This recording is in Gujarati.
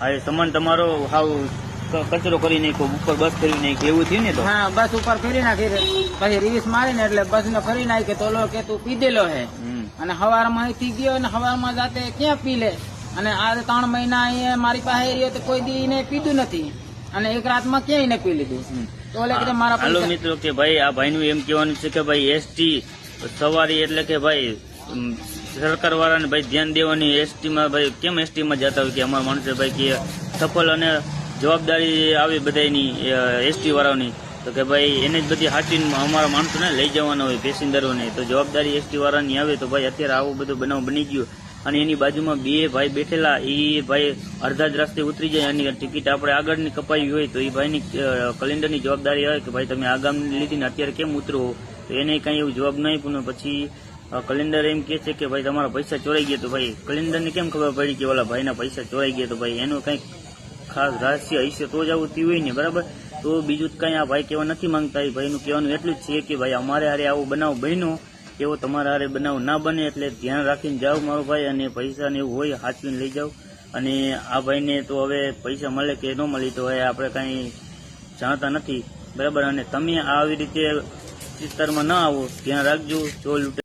હા એ સામાન તમારો હાવ કચરો કરી નાખ્યો, ઉપર બસ ફેરવી નાખી એવું થયું ને? તો હા, બસ ઉપર ફેરી નાખી, પછી રિવીસ મારીને એટલે બસ ને ફરી નાખી તો કે તું પીધેલો હે. અને હવારમાં અહીંથી ગયો અને હવારમાં જાતે ક્યાં પી લે, અને આ 3 મહિના અહીંયા મારી પાસે રહ્યો તો કોઈ દી એને પીધું નથી, અને એક રાતમાં ક્યાંય ને પી લીધું. તો ઓલે કે મારા હાલો પૈસા. મિત્રો કે ભાઈ આ ભાઈનું એમ કહેવાનું છે કે ભાઈ એસટી સવારી એટલે કે ભાઈ સરકાર વાળાને ભાઈ ધ્યાન દેવાની. એસટીમાં ભાઈ કેમ એસટીમાં જતા હોય કે અમારા માણસો ભાઈ કે સફળ અને જવાબદારી આવે બધાની એસટી વાળાની, તો કે ભાઈ એને જ બધી હાચીને અમારા માણસોને લઈ જવાના હોય પેસેન્જરોને, તો જવાબદારી એસટી વાળાની આવે. તો ભાઈ અત્યારે આવો બધો બનાવ બની ગયો અને એની બાજુમાં 2 ભાઈ બેઠેલા, એ ભાઈ અડધા જ રસ્તે ઉતરી જાય, એની ટિકિટ આપણે આગળની કપાવી હોય તો એ ભાઈની કેલેન્ડરની જવાબદારી આવે કે ભાઈ તમે આગામની લીધી ને અત્યારે કેમ ઉતરો, તો એને કઈ એવું જવાબ નહીં પૂછ્યો. પછી કેલેન્ડર એમ કે છે કે ભાઈ તમારા પૈસા ચોરાઈ ગયા. તો ભાઈ કેલેન્ડરને કેમ ખબર પડી કે ઓલા ભાઈના પૈસા ચોરાઈ ગયા? તો ભાઈ એનું કંઈક ખાસ રહસ્ય હશે તો જ આવું થયું હોય ને, બરાબર? તો બીજું કઈ આ ભાઈ કહેવા નથી માંગતા. એ ભાઈનું કહેવાનું એટલું જ છે કે ભાઈ અમારે હારે આવો બનાવ બન્યો, એવો તમારા હારે બનાવ ના બને, એટલે ધ્યાન રાખીને જાઓ મારો ભાઈ, અને પૈસા ને એવું હોય હાચવીને લઈ જાઓ. અને આ ભાઈને તો હવે પૈસા મળે કે ન મળે તો હવે આપણે કઈ જાણતા નથી, બરાબર? અને તમે આવી રીતે વિસ્તારમાં ના આવો, ધ્યાન રાખજો. જો